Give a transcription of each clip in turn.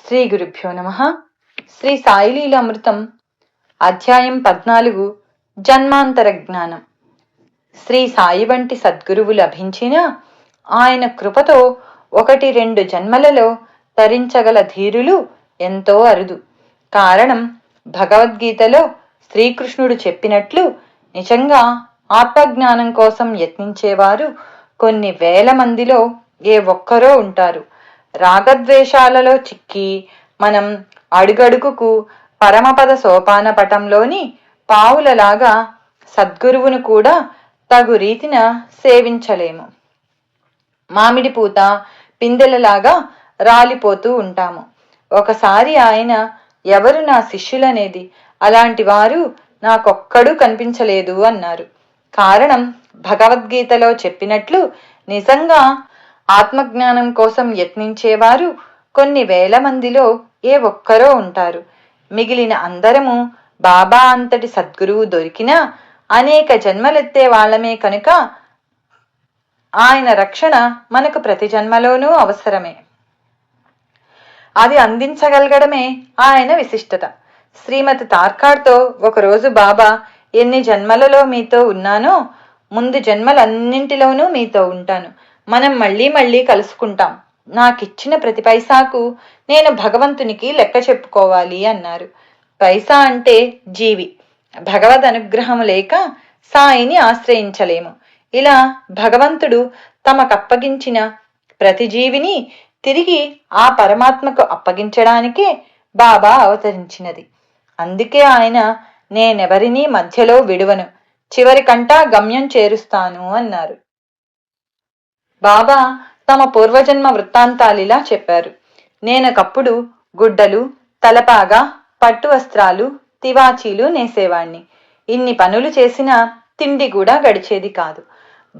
శ్రీ గురుభ్యో నమః. శ్రీ సాయిలీలామృతం అధ్యాయం 14 జన్మాంతర జ్ఞానం. శ్రీ సాయి వంటి సద్గురువు లభించిన ఆయన కృపతో 1-2 జన్మలలో తరించగల ధీరులు ఎంతో అరుదు. కారణం భగవద్గీతలో శ్రీకృష్ణుడు చెప్పినట్లు నిజంగా ఆత్మజ్ఞానం కోసం యత్నించేవారు కొన్ని వేల మందిలో ఏ ఒక్కరో ఉంటారు. రాగద్వేషాలలో చిక్కి మనం అడుగడుగుకు పరమపద సోపాన పటంలోని పావులలాగా సద్గురువును కూడా తగు రీతిన సేవించలేము. మామిడి పూత పిందెలలాగా రాలిపోతూ ఉంటాము. ఒకసారి ఆయన ఎవరు నా శిష్యులనేది, అలాంటి వారు నాకొక్కడూ కనిపించలేదు అన్నారు. కారణం భగవద్గీతలో చెప్పినట్లు నిజంగా ఆత్మజ్ఞానం కోసం యత్నించేవారు కొన్ని వేల మందిలో ఏ ఒక్కరో ఉంటారు. మిగిలిన అందరము బాబా అంతటి సద్గురువు దొరికినా అనేక జన్మలెత్తే వాళ్ళమే కనుక ఆయన రక్షణ మనకు ప్రతి జన్మలోనూ అవసరమే. అది అందించగలగడమే ఆయన విశిష్టత. శ్రీమతి తార్కాడ్తో ఒకరోజు బాబా, ఎన్ని జన్మలలో మీతో ఉన్నానో ముందు జన్మలన్నింటిలోనూ మీతో ఉంటాను. మనం మళ్ళీ మళ్ళీ కలుసుకుంటాం. నాకిచ్చిన ప్రతి పైసాకు నేను భగవంతునికి లెక్క చెప్పుకోవాలి అన్నారు. పైసా అంటే జీవి. భగవద్ అనుగ్రహం లేక సాయిని ఆశ్రయించలేము. ఇలా భగవంతుడు తమకప్పగించిన ప్రతి జీవిని తిరిగి ఆ పరమాత్మకు అప్పగించడానికే బాబా అవతరించినది. అందుకే ఆయన నేనెవరినీ మధ్యలో విడువను, చివరికంటా గమ్యం చేరుస్తాను అన్నారు. బాబా తమ పూర్వజన్మ వృత్తాంతాలిలా చెప్పారు. నేనొకప్పుడు గుడ్డలు, తలపాగా, పట్టు వస్త్రాలు, తివాచీలు నేసేవాణ్ణి. ఇన్ని పనులు చేసినా తిండి కూడా గడిచేది కాదు.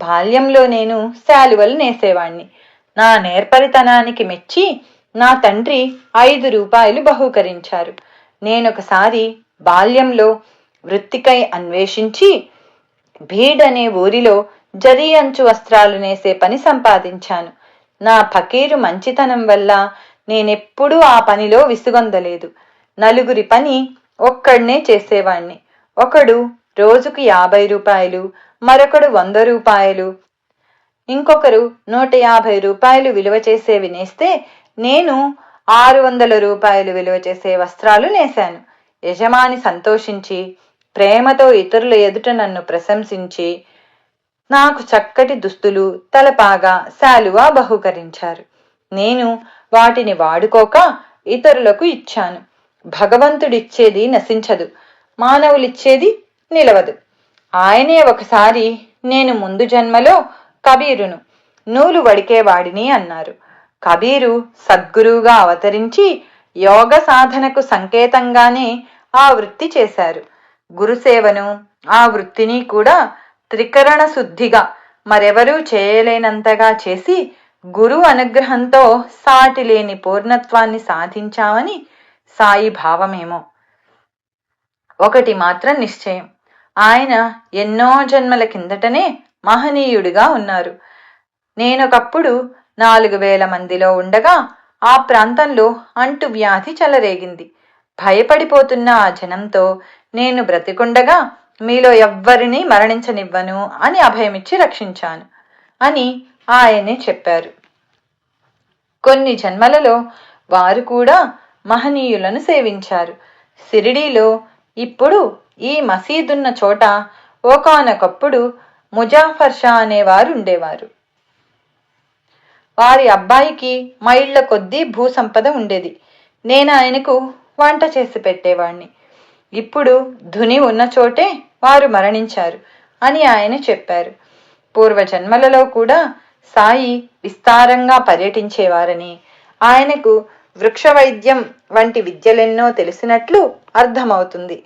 బాల్యంలో నేను శాలువలు నేసేవాణ్ణి. నా నేర్పరితనానికి మెచ్చి నా తండ్రి 5 రూపాయలు బహూకరించారు. నేనొకసారి బాల్యంలో వృత్తికై అన్వేషించి భీడ్ అనే ఊరిలో జరీ అంచు వస్త్రాలు నేసే పని సంపాదించాను. నా ఫకీరు మంచితనం వల్ల నేనెప్పుడూ ఆ పనిలో విసుగొందలేదు. నలుగురి పని ఒక్కడ్నే చేసేవాణ్ణి. ఒకడు రోజుకు 50 రూపాయలు, మరొకడు 100 రూపాయలు, ఇంకొకరు 150 రూపాయలు విలువ చేసేవి నేస్తే నేను 600 రూపాయలు విలువ చేసే వస్త్రాలు నేశాను. యజమాని సంతోషించి ప్రేమతో ఇతరుల ఎదుట నన్ను ప్రశంసించి నాకు చక్కటి దుస్తులు, తలపాగా, శాలువా బహూకరించారు. నేను వాటిని వాడుకోక ఇతరులకు ఇచ్చాను. భగవంతుడిచ్చేది నశించదు, మానవులిచ్చేది నిలవదు. ఆయనే ఒకసారి నేను ముందు జన్మలో కబీరును, నూలు వడికేవాడిని అన్నారు. కబీరు సద్గురువుగా అవతరించి యోగ సాధనకు సంకేతంగానే ఆ వృత్తి చేశారు. గురుసేవను, ఆ వృత్తిని కూడా త్రికరణ శుద్ధిగా మరెవరూ చేయలేనంతగా చేసి గురు అనుగ్రహంతో సాటిలేని పూర్ణత్వాన్ని సాధించామని సాయి భావమేమో. ఒకటి మాత్రం నిశ్చయం, ఆయన ఎన్నో జన్మల కిందటనే మహనీయుడిగా ఉన్నారు. నేనొకప్పుడు 4000 మందిలో ఉండగా ఆ ప్రాంతంలో అంటువ్యాధి చెలరేగింది. భయపడిపోతున్న ఆ జనంతో నేను బ్రతికుండగా మీలో ఎవ్వరినీ మరణించనివ్వను అని అభయమిచ్చి రక్షించాను అని ఆయనే చెప్పారు. కొన్ని జన్మలలో వారు కూడా మహనీయులను సేవించారు. షిరిడీలో ఇప్పుడు ఈ మసీదున్న చోట ఒకానొకప్పుడు ముజాఫర్ షా అనేవారు ఉండేవారు. వారి అబ్బాయికి మైళ్ల కొద్దీ భూసంపద ఉండేది. నేను ఆయనకు వంట చేసి పెట్టేవాణ్ణి. ఇప్పుడు ధుని ఉన్న చోటే వారు మరణించారు అని ఆయన చెప్పారు. పూర్వజన్మలలో కూడా సాయి విస్తారంగా పర్యటించేవారని, ఆయనకు వృక్ష వైద్యం వంటి విద్యలెన్నో తెలిసినట్లు అర్థమవుతుంది.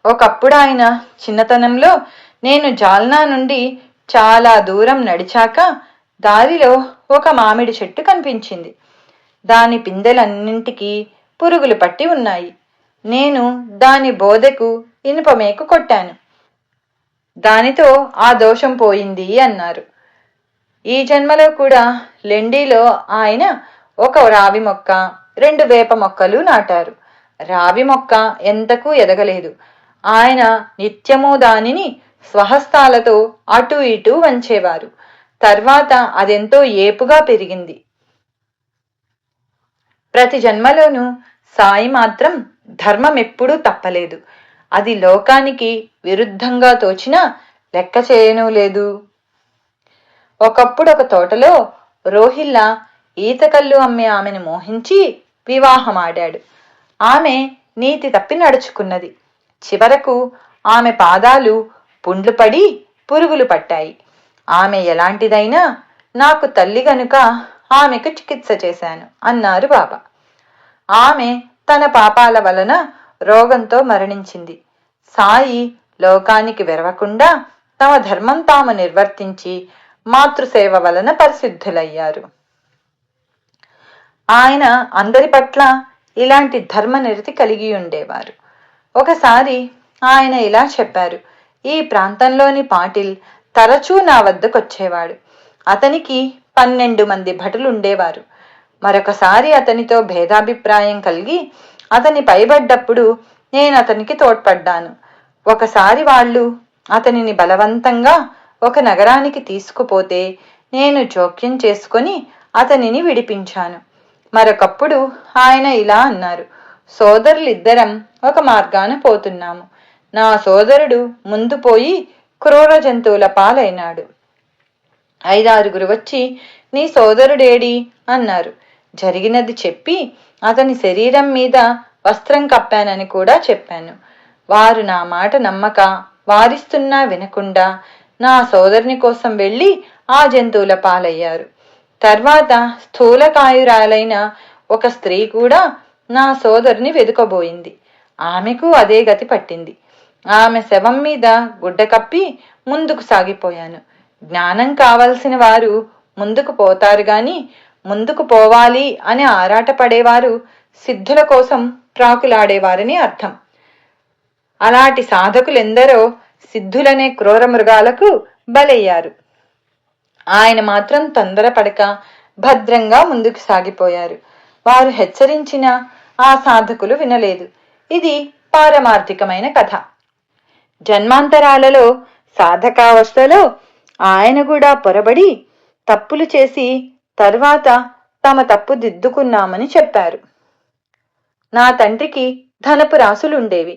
ఒకప్పుడు ఆయన చిన్నతనంలో నేను జాల్నా నుండి చాలా దూరం నడిచాక దారిలో ఒక మామిడి చెట్టు కనిపించింది. దాని పిందెలన్నింటికీ పురుగులు పట్టి ఉన్నాయి. నేను దాని బోదెకు ఇనుపమేకు కొట్టాను. దానితో ఆ దోషం పోయింది అన్నారు. ఈ జన్మలో కూడా లెండీలో ఆయన ఒక రావి మొక్క, 2 వేప మొక్కలు నాటారు. రావి మొక్క ఎంతకు ఎదగలేదు. ఆయన నిత్యము దానిని స్వహస్తాలతో అటు ఇటు వంచేవారు. తర్వాత అదెంతో ఏపుగా పెరిగింది. ప్రతి జన్మలోనూ సాయి మాత్రం ధర్మం ఎప్పుడూ తప్పలేదు. అది లోకానికి విరుద్ధంగా తోచినా లెక్క చేయనూ లేదు. ఒకప్పుడు ఒక తోటలో రోహిల్లా ఈతకల్లు అమ్మే ఆమెను మోహించి వివాహమాడాడు. ఆమె నీతి తప్పి నడుచుకున్నది. చివరకు ఆమె పాదాలు పుండ్లు పడి పురుగులు పట్టాయి. ఆమె ఎలాంటిదైనా నాకు తల్లి గనుక ఆమెకు చికిత్స చేశాను అన్నారు బాబా. ఆమె తన పాపాల వలన రోగంతో మరణించింది. సాయి లోకానికి వెరవకుండా తమ ధర్మం తాము నిర్వర్తించి మాతృసేవ వలన పరిశుద్ధులయ్యారు. ఆయన అందరి పట్ల ఇలాంటి ధర్మనిరతి కలిగి ఉండేవారు. ఒకసారి ఆయన ఇలా చెప్పారు, ఈ ప్రాంతంలోని పాటిల్ తరచూ నా వద్దకొచ్చేవాడు. అతనికి 12 మంది భటులుండేవారు. మరొకసారి అతనితో భేదాభిప్రాయం కలిగి అతని పైబడ్డప్పుడు నేను అతనికి తోడ్పడ్డాను. ఒకసారి వాళ్ళు అతనిని బలవంతంగా ఒక నగరానికి తీసుకుపోతే నేను జోక్యం చేసుకొని అతనిని విడిపించాను. మరొకప్పుడు ఆయన ఇలా అన్నారు, సోదరులిద్దరం ఒక మార్గాన పోతున్నాము. నా సోదరుడు ముందు పోయి క్రూర జంతువుల పాలైనాడు. 5-6 వచ్చి నీ సోదరుడేడి అన్నారు. జరిగినది చెప్పి అతని శరీరం మీద వస్త్రం కప్పానని కూడా చెప్పాను. వారు నా మాట నమ్మక వారిస్తున్నా వినకుండా నా సోదరుని కోసం వెళ్ళి ఆ జంతువుల పాలయ్యారు. తర్వాత స్థూలకాయురాలైన ఒక స్త్రీ కూడా నా సోదరుని వెదుకబోయింది. ఆమెకు అదే గతి పట్టింది. ఆమె శవం మీద గుడ్డ కప్పి ముందుకు సాగిపోయాను. జ్ఞానం కావలసిన వారు ముందుకు పోతారు గాని ముందుకు పోవాలి అని ఆరాటపడేవారు సిద్ధుల కోసం ప్రాకులాడేవారని అర్థం. అలాంటి సాధకులెందరో సిద్ధులనే క్రూర మృగాలకు బలయ్యారు. ఆయన మాత్రం తొందరపడక భద్రంగా ముందుకు సాగిపోయారు. వారు హెచ్చరించిన ఆ సాధకులు వినలేదు. ఇది పారమార్థికమైన కథ. జన్మాంతరాలలో సాధకావస్థలో ఆయన కూడా పొరబడి తప్పులు చేసి తర్వాత తమ తప్పు దిద్దుకున్నామని చెప్పారు. నా తండ్రికి ధనపు రాసులుండేవి.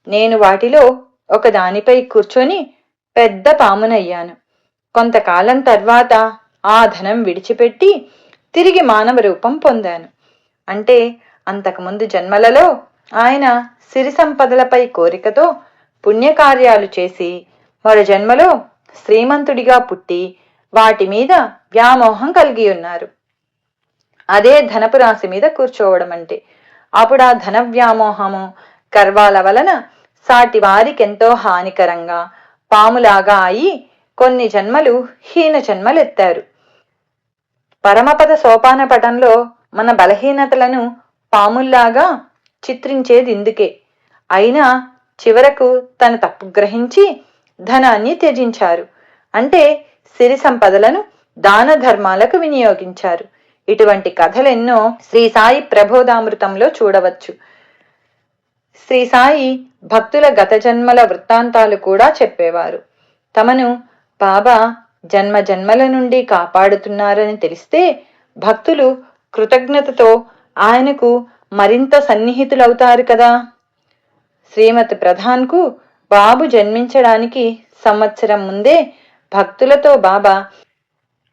నేను వాటిలో ఒక దానిపై కూర్చొని పెద్ద పామునయ్యాను. కొంతకాలం తర్వాత ఆ ధనం విడిచిపెట్టి తిరిగి మానవ రూపం పొందాను. అంటే అంతకుముందు జన్మలలో ఆయన సిరి సంపదలపై కోరికతో పుణ్యకార్యాలు చేసి మరో జన్మలో శ్రీమంతుడిగా పుట్టి వాటి మీద వ్యామోహం కలిగి ఉన్నారు. అదే ధనపు రాశి మీద కూర్చోవడం అంటే. అప్పుడు ఆ ధన వ్యామోహము గర్వాల వలన సాటి వారికెంతో హానికరంగా పాములాగా అయి కొన్ని జన్మలు హీన జన్మలెత్తారు. పరమపద సోపాన పటంలో మన బలహీనతలను పాముల్లాగా చిత్రించేది ఇందుకే. అయినా చివరకు తన తప్పు గ్రహించి ధనాన్ని త్యజించారు. అంటే సిరి సంపదలను దాన ధర్మాలకు వినియోగించారు. ఇటువంటి కథలెన్నో శ్రీ సాయి ప్రబోధామృతంలో చూడవచ్చు. శ్రీ సాయి భక్తుల గత జన్మల వృత్తాంతాలు కూడా చెప్పేవారు. తమను బాబా జన్మ జన్మల నుండి కాపాడుతున్నారని తెలిస్తే భక్తులు కృతజ్ఞతతో ఆయనకు మరింత సన్నిహితులవుతారు కదా. శ్రీమతి ప్రధాన్కు బాబు జన్మించడానికి సంవత్సరం ముందే భక్తులతో బాబా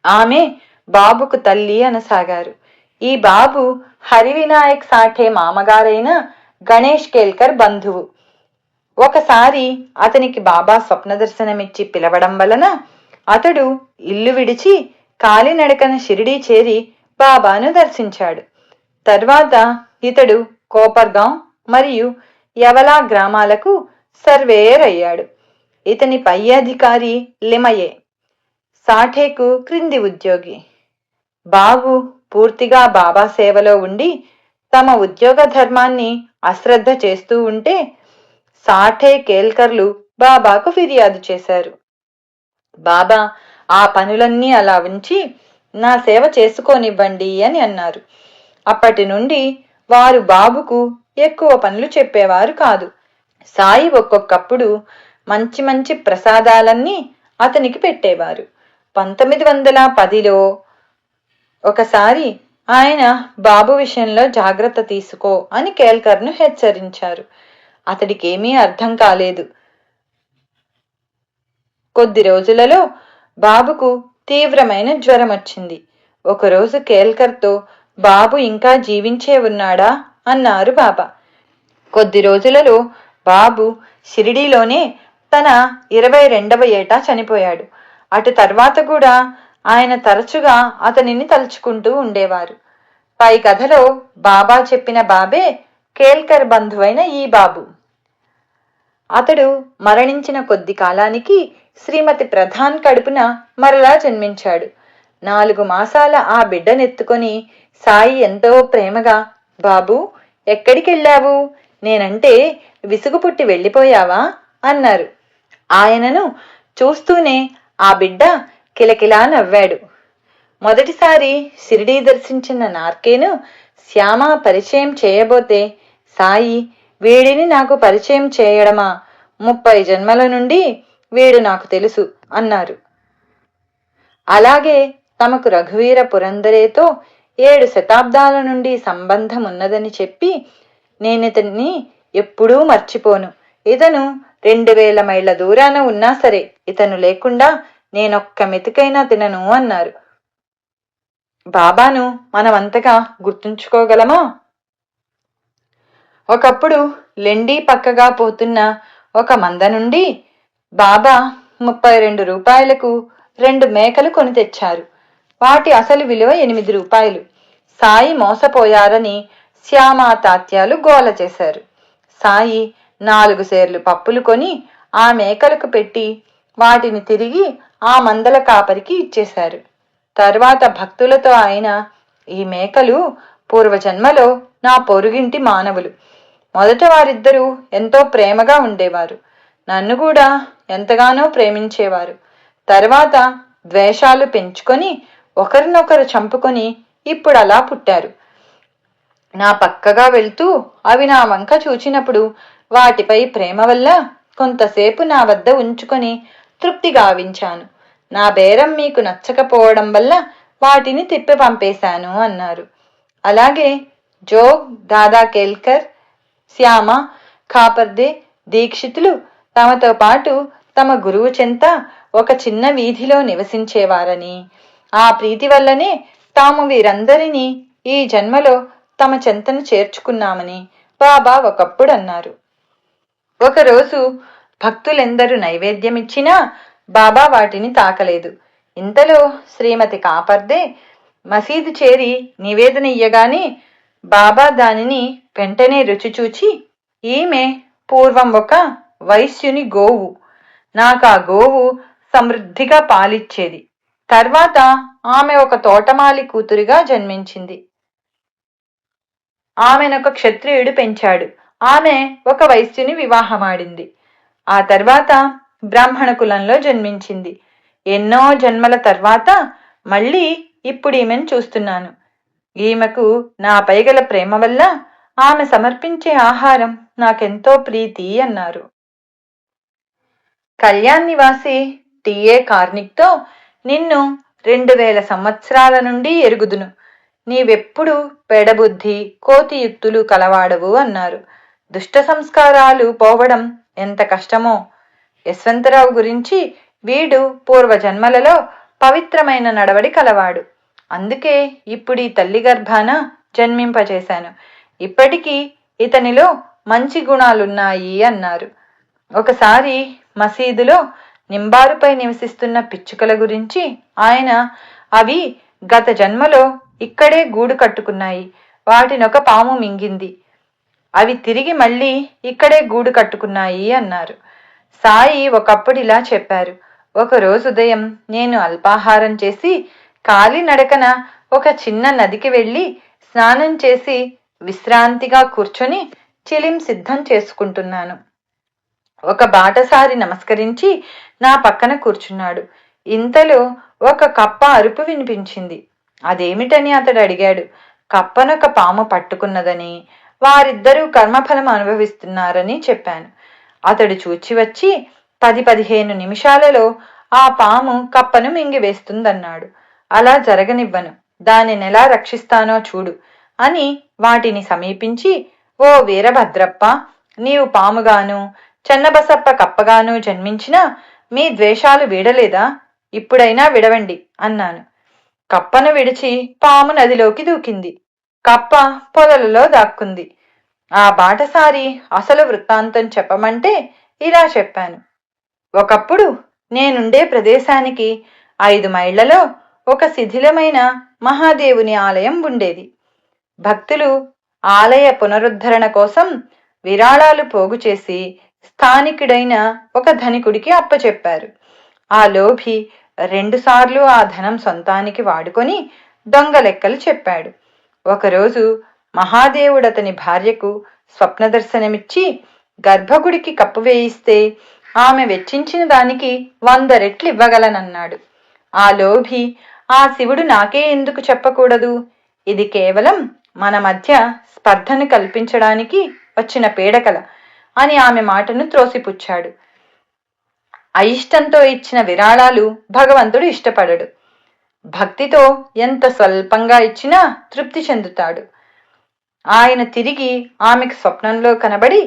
ఆమె బాబుకు తల్లి అనసాగారు. ఈ బాబు హరివినాయక్ సాఠే మామగారైన గణేష్ కేల్కర్ బంధువు. ఒకసారి అతనికి బాబా స్వప్న దర్శనమిచ్చి పిలవడం వలన అతడు ఇల్లు విడిచి కాలినడకన షిరిడీ చేరి బాబాను దర్శించాడు. తర్వాత ఇతడు కోపర్గాం మరియు యవలా గ్రామాలకు సర్వేయర్ అయ్యాడు. ఇతని పై అధికారి లిమయే, సాఠేకు క్రింది ఉద్యోగి. బాబు పూర్తిగా బాబా సేవలో ఉండి తమ ఉద్యోగ ధర్మాన్ని అశ్రద్ధ చేస్తూ ఉంటే సాఠే కేల్కర్లు బాబాకు ఫిర్యాదు చేశారు. బాబా ఆ పనులన్నీ అలా ఉంచి నా సేవ చేసుకోనివ్వండి అని అన్నారు. అప్పటి నుండి వారు బాబుకు ఎక్కువ పనులు చెప్పేవారు కాదు. సాయి ఒక్కొక్కప్పుడు మంచి మంచి ప్రసాదాలన్నీ అతనికి పెట్టేవారు. 1910లో ఒకసారి ఆయన బాబు విషయంలో జాగ్రత్త తీసుకో అని కేల్కర్ను హెచ్చరించారు. అతడికేమీ అర్థం కాలేదు. కొద్ది రోజులలో బాబుకు తీవ్రమైన జ్వరం వచ్చింది. ఒకరోజు కేల్కర్తో, బాబు ఇంకా జీవించే ఉన్నాడా అన్నారు బాబా. కొద్ది రోజులలో బాబు షిరిడీలోనే తన 22వ ఏట చనిపోయాడు. అటు తర్వాత కూడా ఆయన తరచుగా అతనిని తలుచుకుంటూ ఉండేవారు. పై కథలో బాబా చెప్పిన బాబే కేల్కర్ బంధువైన ఈ బాబు. అతడు మరణించిన కొద్ది కాలానికి శ్రీమతి ప్రధాన్ కడుపున మరలా జన్మించాడు. 4 మాసాల ఆ బిడ్డనెత్తుకొని సాయి ఎంతో ప్రేమగా, బాబూ, ఎక్కడికెళ్ళావు? నేనంటే విసుగు పుట్టి వెళ్ళిపోయావా అన్నారు. ఆయనను చూస్తూనే ఆ బిడ్డ కిలకిలా నవ్వాడు. మొదటిసారి షిరిడీ దర్శించిన నార్కేను శ్యామ పరిచయం చేయబోతే, సాయి, వీడిని నాకు పరిచయం చేయడమా? 30 జన్మల నుండి వీడు నాకు తెలుసు అన్నారు. అలాగే తమకు రఘువీర పురందరేతో 7 శతాబ్దాల నుండి సంబంధం ఉన్నదని చెప్పి, నేనితన్ని ఎప్పుడూ మర్చిపోను. ఇతను 2000 మైళ్ళ దూరాన ఉన్నా సరే ఇతను లేకుండా నేనొక్క మెతుకైనా తినను అన్నారు. బాబాను మనమంతగా గుర్తుంచుకోగలమా? ఒకప్పుడు లెండి పక్కగా పోతున్న ఒక మంద నుండి బాబా 32 రూపాయలకు 2 మేకలు కొని తెచ్చారు. వాటి అసలు విలువ 8 రూపాయలు. సాయి మోసపోయారని శ్యామ తాత్యాలు గోల చేశారు. సాయి 4 సేర్లు పప్పులు కొని ఆ మేకలకు పెట్టి వాటిని తిరిగి ఆ మందల కాపరికి ఇచ్చేశారు. తర్వాత భక్తులతో ఆయన, ఈ మేకలు పూర్వజన్మలో నా పొరుగింటి మానవులు. మొదట వారిద్దరూ ఎంతో ప్రేమగా ఉండేవారు. నన్ను కూడా ఎంతగానో ప్రేమించేవారు. తర్వాత ద్వేషాలు పెంచుకొని ఒకరినొకరు చంపుకొని ఇప్పుడు అలా పుట్టారు. నా పక్కగా వెళ్తూ అవి నా వంక చూచినప్పుడు వాటిపై ప్రేమ వల్ల కొంతసేపు నా వద్ద ఉంచుకొని తృప్తి గావించాను. నా బేరం మీకు నచ్చకపోవడం వల్ల వాటిని తిప్పి పంపేశాను అన్నారు. అలాగే జోగ్, దాదా కేల్కర్, శ్యామ, ఖాపర్దే, దీక్షితులు తమతో పాటు తమ గురువు చెంత ఒక చిన్న వీధిలో నివసించేవారని, ఆ ప్రీతి వల్లనే తాము వీరందరినీ ఈ జన్మలో తమ చెంతను చేర్చుకున్నామని బాబా ఒకప్పుడు అన్నారు. ఒకరోజు భక్తులెందరూ నైవేద్యమిచ్చినా బాబా వాటిని తాకలేదు. ఇంతలో శ్రీమతి కాపర్దే మసీదు చేరి నివేదన ఇయ్యగానే బాబా దానిని వెంటనే రుచిచూచి, ఈమె పూర్వం ఒక వైశ్యుని గోవు. నాకా గోవు సమృద్ధిగా పాలిచ్చేది. తర్వాత ఆమె ఒక తోటమాలి కూతురిగా జన్మించింది. ఆమెనొక క్షత్రియుడు పెంచాడు. ఆమె ఒక వైశ్యుని వివాహమాడింది. ఆ తర్వాత బ్రాహ్మణ కులంలో జన్మించింది. ఎన్నో జన్మల తర్వాత మళ్ళీ ఇప్పుడు ఈమెను చూస్తున్నాను. ఈమెకు నాపై గల ప్రేమ వల్ల ఆమె సమర్పించే ఆహారం నాకెంతో ప్రీతి అన్నారు. కళ్యాణ్ నివాసి టిఏ కార్నిక్తో, నిన్ను 2000 సంవత్సరాల నుండి ఎరుగుదును. నీవెప్పుడు పెడబుద్ధి, కోతియుక్తులు కలవాడవు అన్నారు. దుష్ట సంస్కారాలు పోవడం ఎంత కష్టమో. యశ్వంతరావు గురించి, వీడు పూర్వజన్మలలో పవిత్రమైన నడవడి కలవాడు. అందుకే ఇప్పుడు ఈ తల్లి గర్భాన జన్మింపచేశాను. ఇప్పటికీ ఇతనిలో మంచి గుణాలున్నాయి అన్నారు. ఒకసారి మసీదులో నింబారుపై నివసిస్తున్న పిచ్చుకల గురించి ఆయన, అవి గత జన్మలో ఇక్కడే గూడు కట్టుకున్నాయి. వాటినొక పాము మింగింది. అవి తిరిగి మళ్ళీ ఇక్కడే గూడు కట్టుకున్నాయి అన్నారు. సాయి ఒకప్పుడు ఇలా చెప్పారు. ఒకరోజు ఉదయం నేను అల్పాహారం చేసి కాలినడకన ఒక చిన్న నదికి వెళ్ళి స్నానం చేసి విశ్రాంతిగా కూర్చొని చిలిం సిద్ధం చేసుకుంటున్నాను. ఒక బాటసారి నమస్కరించి నా పక్కన కూర్చున్నాడు. ఇంతలో ఒక కప్ప అరుపు వినిపించింది. అదేమిటని అతడు అడిగాడు. కప్పనొక పాము పట్టుకున్నదని, వారిద్దరూ కర్మఫలం అనుభవిస్తున్నారని చెప్పాను. అతడు చూచి వచ్చి 10-15 నిమిషాలలో ఆ పాము కప్పను మింగివేస్తుందన్నాడు. అలా జరగనివ్వను, దానినెలా రక్షిస్తానో చూడు అని వాటిని సమీపించి, ఓ వీరభద్రప్ప, నీవు పాముగాను చెన్నబసప్ప కప్పగాను జన్మించినా మీ ద్వేషాలు వీడలేదా? ఇప్పుడైనా విడవండి అన్నాను. కప్పను విడిచి పాము నదిలోకి దూకింది. కప్ప పొదలలో దాక్కుంది. ఆ బాటసారి అసలు వృత్తాంతం చెప్పమంటే ఇలా చెప్పాను. ఒకప్పుడు నేనుండే ప్రదేశానికి 5 మైళ్లలో ఒక శిథిలమైన మహాదేవుని ఆలయం ఉండేది. భక్తులు ఆలయ పునరుద్ధరణ కోసం విరాళాలు పోగు చేసి స్థానికుడైన ఒక ధనికుడికి అప్పచెప్పారు. ఆ లోభి 2 సార్లు ఆ ధనం సొంతానికి వాడుకొని దొంగ లెక్కలు చెప్పాడు. ఒకరోజు మహాదేవుడతని భార్యకు స్వప్న దర్శనమిచ్చి గర్భగుడికి కప్పు వేయిస్తే ఆమె వెచ్చించిన దానికి 100 రెట్లు ఇవ్వగలనన్నాడు. ఆ లోభి, ఆ శివుడు నాకే ఎందుకు చెప్పకూడదు? ఇది కేవలం మన మధ్య స్పర్ధను కల్పించడానికి వచ్చిన పీడకల అని ఆమె మాటను త్రోసిపుచ్చాడు. అయిష్టంతో ఇచ్చిన విరాళాలు భగవంతుడు ఇష్టపడడు. భక్తితో ఎంత స్వల్పంగా ఇచ్చినా తృప్తి చెందుతాడు. ఆయన తిరిగి ఆమెకు స్వప్నంలో కనబడి,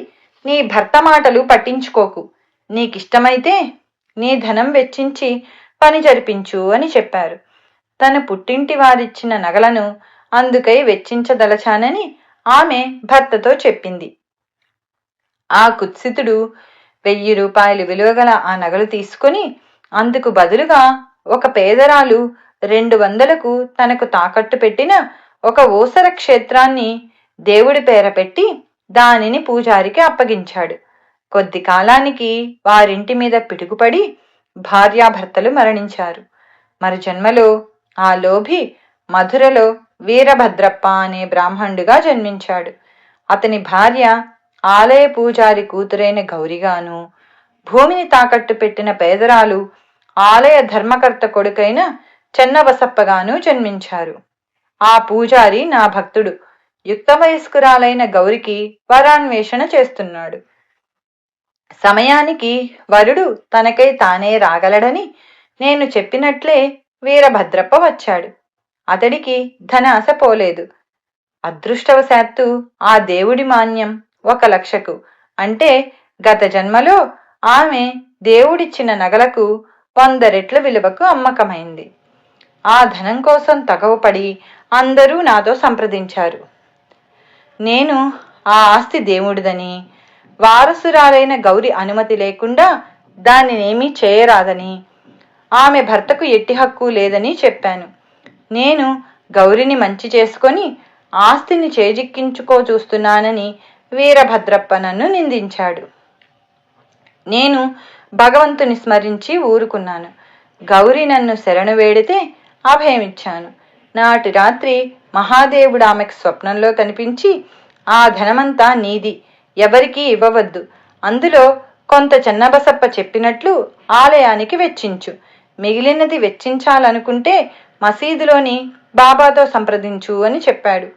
నీ భర్త మాటలు పట్టించుకోకు, నీకిష్టమైతే నీ ధనం వెచ్చించి పని జరిపించు అని చెప్పారు. తన పుట్టింటి వారిచ్చిన నగలను అందుకై వెచ్చించదలచానని ఆమె భర్తతో చెప్పింది. ఆ కుత్సితుడు 1000 రూపాయలు విలువగల ఆ నగలు తీసుకుని అందుకు బదులుగా ఒక పేదరాలు 200కు తనకు తాకట్టు పెట్టిన ఒక ఊసర క్షేత్రాన్ని దేవుడి పేర పెట్టి దానిని పూజారికి అప్పగించాడు. కొద్ది కాలానికి వారింటి మీద పిడుగుపడి భార్యాభర్తలు మరణించారు. మరి జన్మలో ఆ లోభి మధురలో వీరభద్రప్ప అనే బ్రాహ్మణుడిగా జన్మించాడు. అతని భార్య ఆలయ పూజారి కూతురైన గౌరిగాను, భూమిని తాకట్టు పెట్టిన పేదరాలు ఆలయ ధర్మకర్త కొడుకైన చెన్నబసప్పగాను జన్మించారు. ఆ పూజారి నా భక్తుడు. యుక్త వయస్కురాలైన గౌరికి వరాన్వేషణ చేస్తున్నాడు. సమయానికి వరుడు తనకై తానే రాగలడని నేను చెప్పినట్లే వీరభద్రప్ప వచ్చాడు. అతడికి ధనాశ పోలేదు. అదృష్టవశాత్తు ఆ దేవుడి మాన్యం 1,00,000కు, అంటే గత జన్మలో ఆమె దేవుడిచ్చిన నగలకు 100 రెట్ల విలువకు అమ్మకమైంది. ఆ ధనం కోసం తగవుపడి అందరూ నాతో సంప్రదించారు. నేను ఆ ఆస్తి దేవుడిదని, వారసురాలైన గౌరి అనుమతి లేకుండా దానినేమీ చేయరాదని, ఆమె భర్తకు ఎట్టి హక్కు లేదని చెప్పాను. నేను గౌరిని మంచి చేసుకొని ఆస్తిని చేజిక్కించుకో చూస్తున్నానని వీరభద్రప్ప నన్ను నిందించాడు. నేను భగవంతుని స్మరించి ఊరుకున్నాను. గౌరి నన్ను శరణు వేడితే అభయమిచ్చాను. నాటి రాత్రి మహాదేవుడు ఆమెకు స్వప్నంలో కనిపించి, ఆ ధనమంతా నీది, ఎవరికీ ఇవ్వవద్దు, అందులో కొంత చెన్నబసప్ప చెప్పినట్లు ఆలయానికి వెచ్చించు, మిగిలినది వెచ్చించాలనుకుంటే మసీదులోని బాబాతో సంప్రదించు అని చెప్పాడు.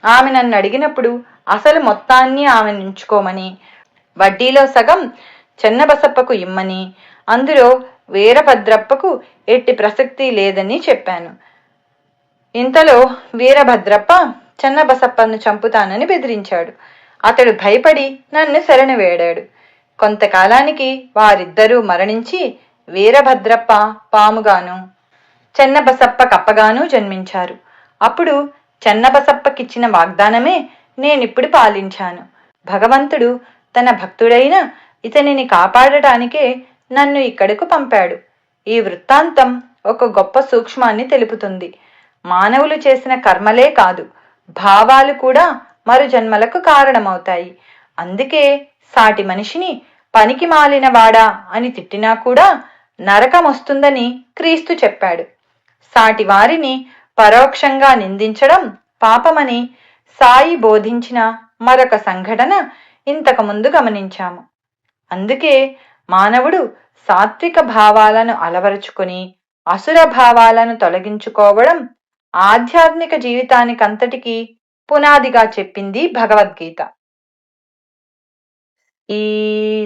ఆమె నన్ను అడిగినప్పుడు అసలు మొత్తాన్ని ఆమె ఉంచుకోమని, వడ్డీలో సగం చెన్నబసప్పకు ఇమ్మని, అందులో వీరభద్రప్పకు ఎట్టి ప్రసక్తి లేదని చెప్పాను. ఇంతలో వీరభద్రప్ప చెన్నబసప్పను చంపుతానని బెదిరించాడు. అతడు భయపడి నన్ను శరణు వేడాడు. కొంతకాలానికి వారిద్దరూ మరణించి వీరభద్రప్ప పాముగాను చెన్నబసప్ప కప్పగాను జన్మించారు. అప్పుడు చెన్నబసప్పకిచ్చిన వాగ్దానమే నేనిప్పుడు పాలించాను. భగవంతుడు తన భక్తుడైన ఇతనిని కాపాడటానికే నన్ను ఇక్కడకు పంపాడు. ఈ వృత్తాంతం ఒక గొప్ప సూక్ష్మాన్ని తెలుపుతుంది. మానవులు చేసిన కర్మలే కాదు, భావాలు కూడా మరు జన్మలకు కారణమవుతాయి. అందుకే సాటి మనిషిని పనికి మాలిన వాడా అని తిట్టినా కూడా నరకమొస్తుందని క్రీస్తు చెప్పాడు. సాటి వారిని పరోక్షంగా నిందించడం పాపమని సాయి బోధించిన మరొక సంఘటన ఇంతకుముందు గమనించాము. అందుకే మానవుడు సాత్విక భావాలను అలవరుచుకొని అసుర భావాలను తొలగించుకోవడం ఆధ్యాత్మిక జీవితానికంతటికీ పునాదిగా చెప్పింది భగవద్గీత. ఈ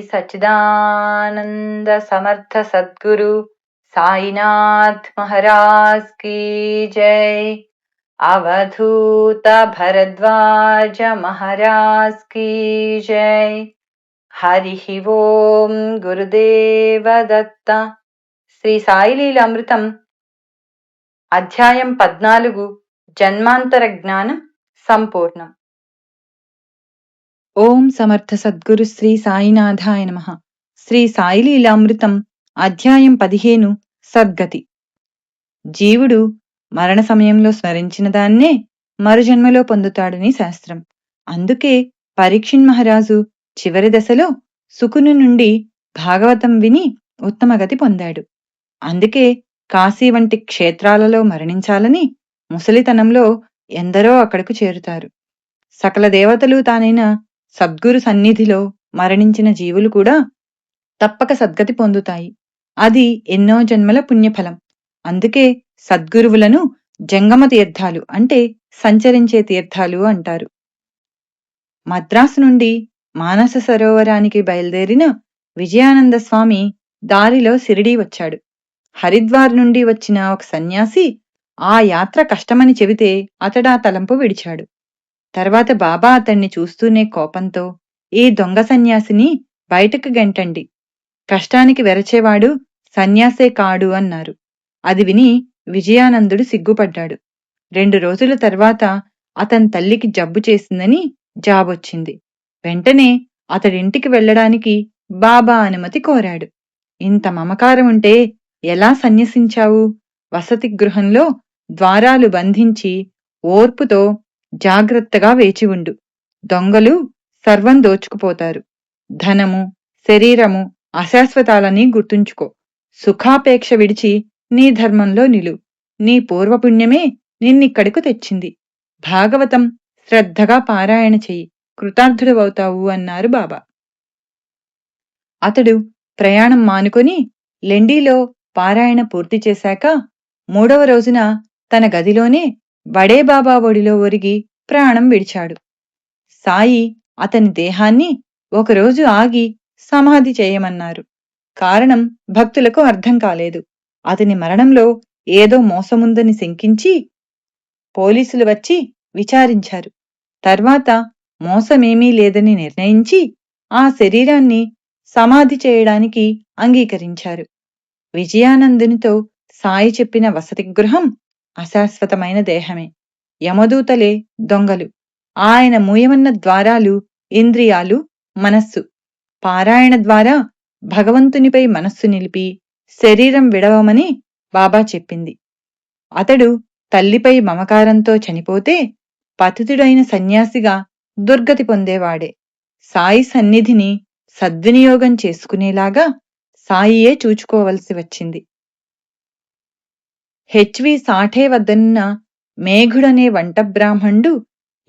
సచ్చిదానంద సమర్థ సద్గురు సాయినాథ్ మహారాజ్ కీ జై. అవధూత భరద్వాజ మహారాజ్ కీ జై. హరి ఓం గురుదేవ దత్త. శ్రీ సాయి లీలామృతం అధ్యాయం 14 జన్మాంతర జ్ఞానం సంపూర్ణం. ఓం సమర్థ సద్గురు శ్రీ సాయినాథాయ నమః. శ్రీ సాయి లీలామృతం అధ్యాయం 15 సద్గతి. జీవుడు మరణ సమయంలో స్మరించిన దాన్నే మరుజన్మలో పొందుతాడని శాస్త్రం. అందుకే పరీక్షిన్ మహారాజు చివరి దశలో సుకుని నుండి భాగవతం విని ఉత్తమగతి పొందాడు. అందుకే కాశీ వంటి క్షేత్రాలలో మరణించాలని ముసలితనంలో ఎందరో అక్కడకు చేరుతారు. సకల దేవతలు తానైన సద్గురు సన్నిధిలో మరణించిన జీవులు కూడా తప్పక సద్గతి పొందుతాయి. అది ఎన్నో జన్మల పుణ్యఫలం. అందుకే సద్గురువులను జంగమ తీర్థాలు అంటే సంచరించే తీర్థాలు అంటారు. మద్రాసు నుండి మానస సరోవరానికి బయలుదేరిన విజయానంద స్వామి దారిలో షిరిడీ వచ్చాడు. హరిద్వార్ నుండి వచ్చిన ఒక సన్యాసి ఆ యాత్ర కష్టమని చెబితే అతడా తలంపు విడిచాడు. తర్వాత బాబా అతన్ని చూస్తూనే కోపంతో, ఈ దొంగ సన్యాసిని బయటకు గెంటండి, కష్టానికి వెరచేవాడు సన్యాసే కాడు అన్నారు. అది విని విజయానందుడు సిగ్గుపడ్డాడు. 2 రోజుల తర్వాత అతని తల్లికి జబ్బు చేసిందని జాబొచ్చింది. వెంటనే అతడింటికి వెళ్లడానికి బాబా అనుమతి కోరాడు. ఇంత మమకారముంటే ఎలా సన్యసించావు? వసతి గృహంలో ద్వారాలు బంధించి ఓర్పుతో జాగ్రత్తగా వేచి ఉండు. దొంగలు సర్వం దోచుకుపోతారు. ధనము, శరీరము అశాశ్వతాలని గుర్తుంచుకో. సుఖాపేక్ష విడిచి నీ ధర్మంలో నిలు. నీ పూర్వపుణ్యమే నిన్నిక్కడకు తెచ్చింది. భాగవతం శ్రద్ధగా పారాయణ చెయ్యి, కృతార్థుడవవుతావు అన్నారు బాబా. అతడు ప్రయాణం మానుకొని లెండీలో పారాయణ పూర్తి చేశాక 3వ రోజున తన గదిలోనే బడేబాబా ఒడిలో ఒరిగి ప్రాణం విడిచాడు. సాయి అతని దేహాన్ని ఒకరోజు ఆగి సమాధి చేయమన్నారు. కారణం భక్తులకు అర్థం కాలేదు. అతని మరణంలో ఏదో మోసముందని శంకించి పోలీసులు వచ్చి విచారించారు. తర్వాత మోసమేమీ లేదని నిర్ణయించి ఆ శరీరాన్ని సమాధి చేయడానికి అంగీకరించారు. విజయానందునితో సాయి చెప్పిన వసతి గృహం అశాశ్వతమైన దేహమే. యమదూతలే దొంగలు. ఆయన మూయమన్న ద్వారాలు ఇంద్రియాలు, మనస్సు. పారాయణ ద్వారా భగవంతునిపై మనస్సు నిలిపి శరీరం విడవమని బాబా చెప్పింది. అతడు తల్లిపై మమకారంతో చనిపోతే పతితుడైన సన్యాసిగా దుర్గతి పొందేవాడే. సాయి సన్నిధిని సద్వినియోగం చేసుకునేలాగా సాయియే చూచుకోవలసి వచ్చింది. హెచ్వి సాఠే వద్దనున్న మేఘుడనే వంట బ్రాహ్మణుడు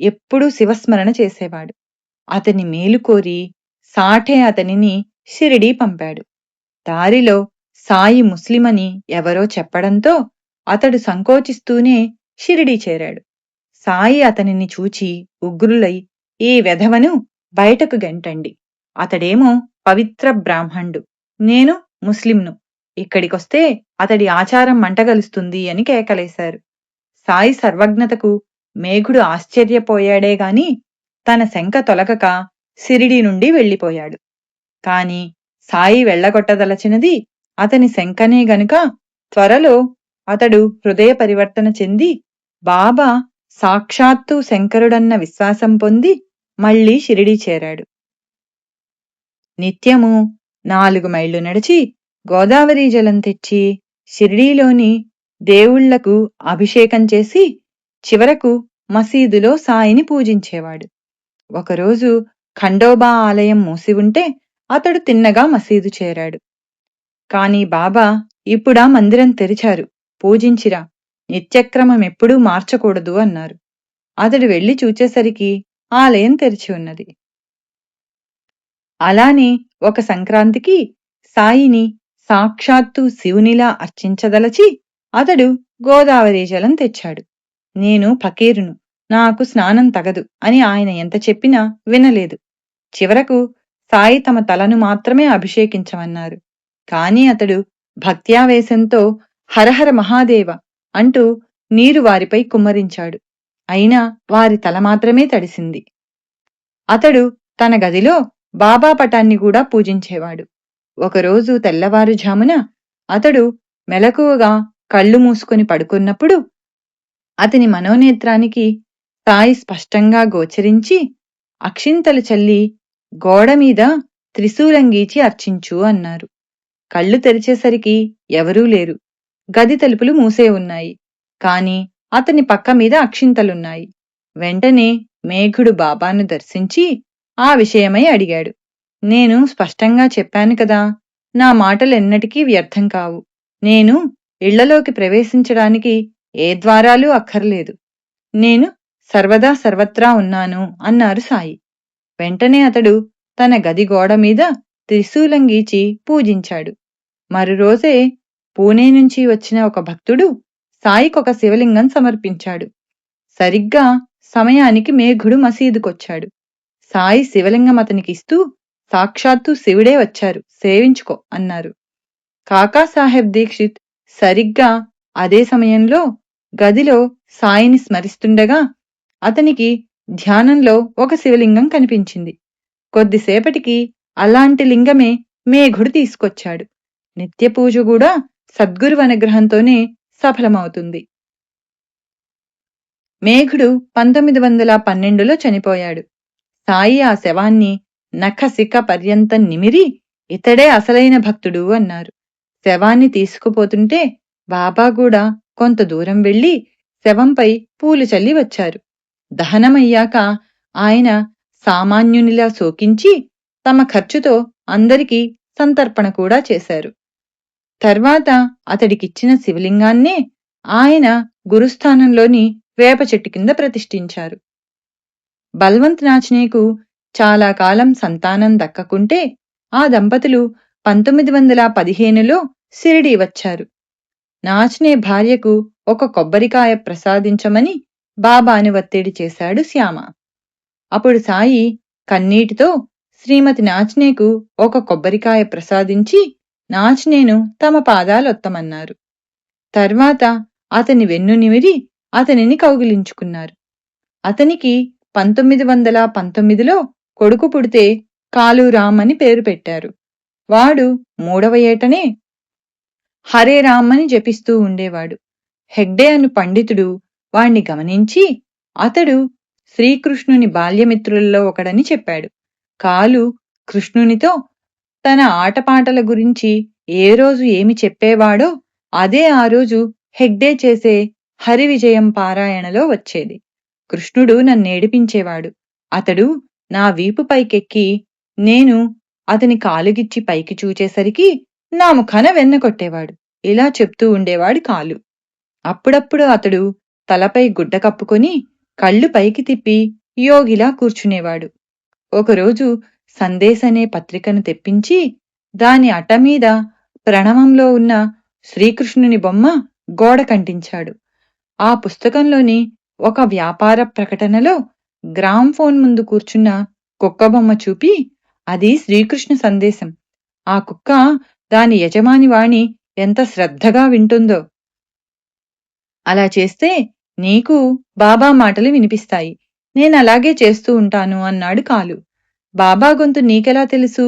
ఎప్పుడూ శివస్మరణ చేసేవాడు. అతని మేలు కోరి సాఠే అతనిని షిరిడీ పంపాడు. దారిలో సాయి ముస్లిమని ఎవరో చెప్పడంతో అతడు సంకోచిస్తూనే షిరిడీ చేరాడు. సాయి అతనిని చూచి ఉగ్రులై, ఈ వెధవను బయటకు గెంటండి. అతడేమో పవిత్ర బ్రాహ్మణుడు, నేను ముస్లింను, ఇక్కడికొస్తే అతడి ఆచారం మంటగలుస్తుంది అని కేకలేశారు. సాయి సర్వజ్ఞతకు మేఘుడు ఆశ్చర్యపోయాడేగాని తన శంక తొలగక షిరిడీ నుండి వెళ్ళిపోయాడు. కాని సాయి వెళ్లగొట్టదలచినది అతని శంకనే గనుక త్వరలో అతడు హృదయ పరివర్తన చెంది బాబా సాక్షాత్తు శంకరుడన్న విశ్వాసం పొంది మళ్లీ షిరిడీ చేరాడు. నిత్యము 4 మైళ్లు నడిచి గోదావరి జలం తెచ్చి షిరిడీలోని దేవుళ్లకు అభిషేకం చేసి చివరకు మసీదులో సాయిని పూజించేవాడు. ఒకరోజు ఖండోబా ఆలయం మూసి ఉంటే అతడు తిన్నగా మసీదు చేరాడు. కాని బాబా, ఇప్పుడా మందిరం తెరిచారు, పూజించిరా, నిత్యక్రమమెప్పుడూ మార్చకూడదు అన్నారు. అతడు వెళ్లి చూచేసరికి ఆలయం తెరిచి ఉన్నది. అలానే ఒక సంక్రాంతికి సాయిని సాక్షాత్తు శివునిలా అర్చించదలచి అతడు గోదావరి జలం తెచ్చాడు. నేను ఫకీరును, నాకు స్నానం తగదు అని ఆయన ఎంత చెప్పినా వినలేదు. చివరకు సాయి తమ తలను మాత్రమే అభిషేకించమన్నారు. కాని అతడు భక్త్యావేశంతో హరహర మహాదేవ అంటూ నీరు వారిపై కుమ్మరించాడు. అయినా వారి తల మాత్రమే తడిసింది. అతడు తన గదిలో బాబా పటాన్ని కూడా పూజించేవాడు. ఒకరోజు తెల్లవారుఝామున అతడు మెలకువగా కళ్ళు మూసుకొని పడుకున్నప్పుడు అతని మనోనేత్రానికి సాయి స్పష్టంగా గోచరించి, అక్షింతలు చల్లి గోడమీద త్రిశూలం గీచి అర్చించు అన్నారు. కళ్ళు తెరిచేసరికి ఎవరూ లేరు. గది తలుపులు మూసే ఉన్నాయి. కాని అతని పక్క మీద అక్షింతలున్నాయి. వెంటనే మేఘుడు బాబాను దర్శించి ఆ విషయమై అడిగాడు. నేను స్పష్టంగా చెప్పాను కదా, నా మాటలెన్నటికీ వ్యర్థం కావు. నేను ఇళ్లలోకి ప్రవేశించడానికి ఏ ద్వారాలు అక్కర్లేదు. నేను సర్వదా సర్వత్రా ఉన్నాను అన్నారు సాయి. వెంటనే అతడు తన గది గోడ మీద త్రిశూలం గీచి పూజించాడు. మరురోజే పూణే నుంచి వచ్చిన ఒక భక్తుడు సాయికొక శివలింగం సమర్పించాడు. సరిగ్గా సమయానికి మేఘుడు మసీదుకొచ్చాడు. సాయి శివలింగం అతనికిస్తూ, సాక్షాత్తు శివుడే వచ్చారు, సేవించుకో అన్నారు. కాకాసాహెబ్ దీక్షిత్ సరిగ్గా అదే సమయంలో గదిలో సాయిని స్మరిస్తుండగా అతనికి ధ్యానంలో ఒక శివలింగం కనిపించింది. కొద్దిసేపటికి అలాంటి లింగమే మేఘుడు తీసుకొచ్చాడు. నిత్యపూజ కూడా సద్గురు అనుగ్రహంతోనే సఫలమవుతుంది. మేఘుడు 1912లో చనిపోయాడు. సాయి ఆ శవాన్ని నఖశిఖ పర్యంతం నిమిరి, ఇతడే అసలైన భక్తుడు అన్నారు. శవాన్ని తీసుకుపోతుంటే బాబా కూడా కొంత దూరం వెళ్లి శవంపై పూలు చల్లి వచ్చారు. దహనమయ్యాక ఆయన సామాన్యునిలా శోకించి తమ ఖర్చుతో అందరికీ సంతర్పణ కూడా చేశారు. తర్వాత అతడికిచ్చిన శివలింగాన్నే ఆయన గురుస్థానంలోని వేప చెట్టు కింద ప్రతిష్ఠించారు. బల్వంత్ నాచ్నేకు చాలా కాలం సంతానం దక్కకుంటే ఆ దంపతులు 1915లో షిరిడీ వచ్చారు. నాచ్నే భార్యకు ఒక కొబ్బరికాయ ప్రసాదించమని బాబాను ఒత్తిడి చేశాడు శ్యామ. అప్పుడు సాయి కన్నీటితో శ్రీమతి నాచ్నేకు ఒక కొబ్బరికాయ ప్రసాదించి నాచ్నేను తమ పాదాలొత్తమన్నారు. తర్వాత అతని వెన్ను నిమిరి అతనిని కౌగిలించుకున్నారు. అతనికి 1919లో కొడుకు పుడితే కాళూరామ్ అని పేరు పెట్టారు. వాడు 3వ ఏటనే హరే రామ్ అని జపిస్తూ ఉండేవాడు. హెగ్డే అను పండితుడు వాణ్ణి గమనించి అతడు శ్రీకృష్ణుని బాల్యమిత్రులలో ఒకడని చెప్పాడు. కాలు కృష్ణునితో తన ఆటపాటల గురించి ఏ రోజు ఏమి చెప్పేవాడో అదే ఆ రోజు హెగ్డే చేసే హరి విజయం పారాయణలో వచ్చేది. కృష్ణుడు నన్నేడిపించేవాడు. అతడు నా వీపు పైకెక్కి నేను అతని కాలుగిచ్చి పైకి చూచేసరికి నా ముఖాన వెన్న కొట్టేవాడు. ఇలా చెప్తూ ఉండేవాడు కాలు. అప్పుడప్పుడు అతడు తలపై గుడ్డ కప్పుకొని కళ్ళు పైకి తిప్పి యోగిలా కూర్చునేవాడు. ఒకరోజు సందేశనే పత్రికను తెప్పించి దాని అట్టమీద ప్రణవంలో ఉన్న శ్రీకృష్ణుని బొమ్మ గోడ కంటించాడు. ఆ పుస్తకంలోని ఒక వ్యాపార ప్రకటనలో గ్రామ్ఫోన్ ముందు కూర్చున్న కుక్కబొమ్మ చూపి, అది శ్రీకృష్ణ సందేశం. ఆ కుక్క దాని యజమాని వాణి ఎంత శ్రద్ధగా వింటుందో. అలా చేస్తే నీకు బాబా మాటలు వినిపిస్తాయి. నేనలాగే చేస్తూ ఉంటాను అన్నాడు కాలు. బాబా గొంతు నీకెలా తెలుసు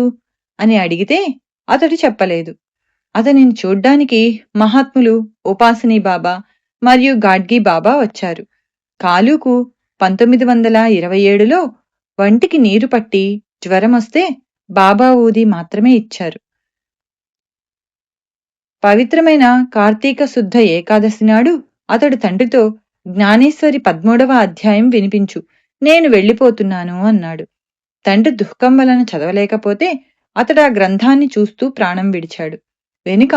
అని అడిగితే అతడు చెప్పలేదు. అతనిని చూడ్డానికి మహాత్ములు ఉపాసనీ బాబా మరియు గాడ్గీ బాబా వచ్చారు. కాలుకు 1927లో వంటికి నీరు పట్టి జ్వరమొస్తే బాబా ఊది మాత్రమే ఇచ్చారు. పవిత్రమైన కార్తీక శుద్ధ ఏకాదశి నాడు అతడు తండ్రితో జ్ఞానేశ్వరి 13వ అధ్యాయం వినిపించు, నేను వెళ్ళిపోతున్నాను అన్నాడు. తండ్రి దుఃఖం వలన చదవలేకపోతే అతడు ఆ గ్రంథాన్ని చూస్తూ ప్రాణం విడిచాడు. వెనుక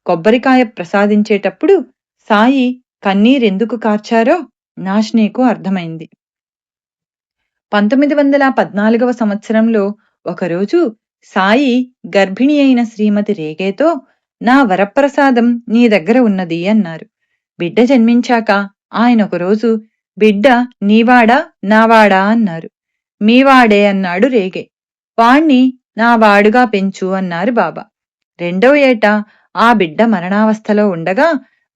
కొబ్బరికాయ ప్రసాదించేటప్పుడు సాయి కన్నీరెందుకు కార్చారో నాష్నేకు అర్థమైంది. 1914వ సంవత్సరంలో ఒకరోజు సాయి గర్భిణి అయిన శ్రీమతి రేఖేతో నా వరప్రసాదం నీ దగ్గర ఉన్నది అన్నారు. బిడ్డ జన్మించాక ఆయన ఒకరోజు, బిడ్డ నీవాడా నావాడా అన్నారు. మీవాడే అన్నాడు రేగే. వాణ్ణి నా వాడుగా పెంచు అన్నారు బాబా. రెండో ఏట ఆ బిడ్డ మరణావస్థలో ఉండగా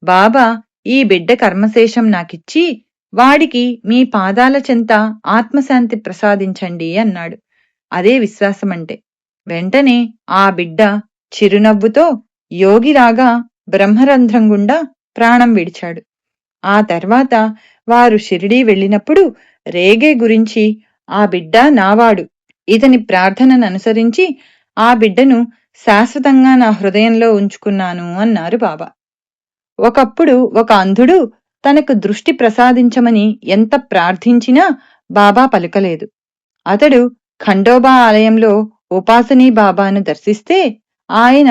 బాబా, ఈ బిడ్డ కర్మశేషం నాకిచ్చి వాడికి మీ పాదాల చెంత ఆత్మశాంతి ప్రసాదించండి అన్నాడు. అదే విశ్వాసమంటే. వెంటనే ఆ బిడ్డ చిరునవ్వుతో యోగిలాగా బ్రహ్మరంధ్రం గుండా ప్రాణం విడిచాడు. ఆ తర్వాత వారు షిరిడీ వెళ్ళినప్పుడు రేగే గురించి, ఆ బిడ్డ నావాడు, ఇతని ప్రార్థనను అనుసరించి ఆ బిడ్డను శాశ్వతంగా నా హృదయంలో ఉంచుకున్నాను అన్నారు బాబా. ఒకప్పుడు ఒక అంధుడు తనకు దృష్టి ప్రసాదించమని ఎంత ప్రార్థించినా బాబా పలుకలేదు. అతడు ఖండోబా ఆలయంలో ఉపాసనీ బాబాను దర్శిస్తే ఆయన,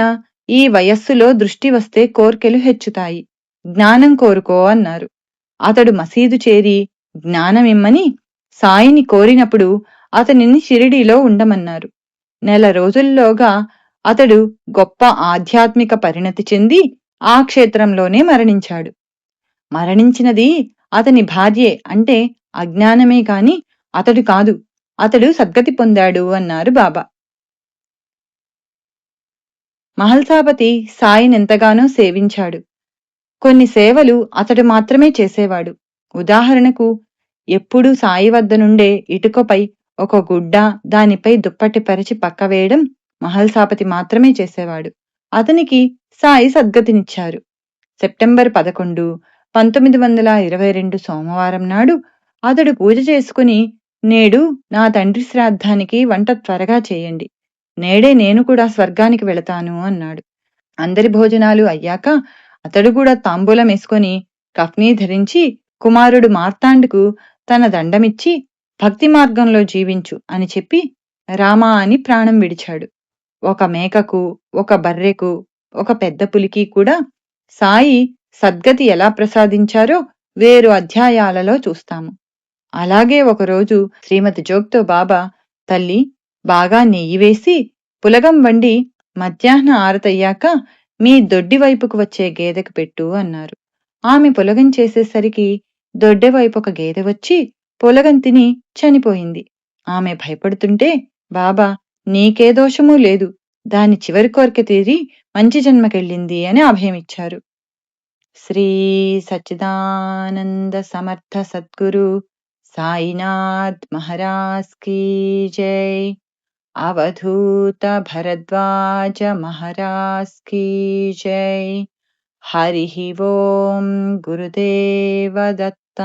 ఈ వయస్సులో దృష్టి వస్తే కోర్కెలు హెచ్చుతాయి, జ్ఞానం కోరుకో అన్నారు. అతడు మసీదు చేరి జ్ఞానమిమ్మని సాయిని కోరినప్పుడు అతనిని షిరిడీలో ఉండమన్నారు. నెల రోజుల్లోగా అతడు గొప్ప ఆధ్యాత్మిక పరిణతి చెంది ఆ క్షేత్రంలోనే మరణించాడు. మరణించినది అతని భార్యే అంటే అజ్ఞానమే కాని అతడు కాదు. అతడు సద్గతి పొందాడు అన్నారు బాబా. మహల్సాపతి సాయినెంతగానో సేవించాడు. కొన్ని సేవలు అతడు మాత్రమే చేసేవాడు. ఉదాహరణకు, ఎప్పుడూ సాయి వద్ద నుండే ఇటుకపై ఒక గుడ్డ, దానిపై దుప్పటి పరిచి పక్కవేయడం మహల్సాపతి మాత్రమే చేసేవాడు. అతనికి సాయి సద్గతినిచ్చారు. సెప్టెంబర్ 11, 1922 సోమవారం నాడు అతడు పూజ చేసుకుని, నేడు నా తండ్రి శ్రాద్ధానికి వంట త్వరగా చేయండి, నేడే నేను కూడా స్వర్గానికి వెళతాను అన్నాడు. అందరి భోజనాలు అయ్యాక అతడు కూడా తాంబూలం వేసుకొని కఫ్నీ ధరించి కుమారుడు మార్తాండుకు తన దండమిచ్చి, భక్తి మార్గంలో జీవించు అని చెప్పి రామా అని ప్రాణం విడిచాడు. ఒక మేకకు, ఒక బర్రెకు, ఒక పెద్ద పులికి కూడా సాయి సద్గతి ఎలా ప్రసాదించారో వేరు అధ్యాయాలలో చూస్తాము. అలాగే ఒకరోజు శ్రీమతి జోగ్తో బాబా, తల్లి బాగా నెయ్యి వేసి పులగం వండి మధ్యాహ్న ఆరతయ్యాక మీ దొడ్డి వైపుకు వచ్చే గేదెకు పెట్టు అన్నారు. ఆమె పులగం చేసేసరికి దొడ్డెవైపు ఒక గేదె వచ్చి పులగం తిని చనిపోయింది. ఆమె భయపడుతుంటే బాబా, నీకే దోషమూ లేదు, దాని చివరి కోరిక తీరి మంచి జన్మకెళ్ళింది అని అభయమిచ్చారు. శ్రీ సచ్చిదానంద సమర్థ సద్గురు సాయినాథ్ మహారాజ్ కీ జై. అవధూత భరద్వాజ మహారాజ్ కీ జై. హరి ఓం. గురుదేవ దత్త.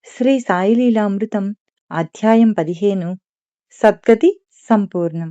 శ్రీ సాయిలీలామృతం అధ్యాయం 15 సద్గతి సంపూర్ణం.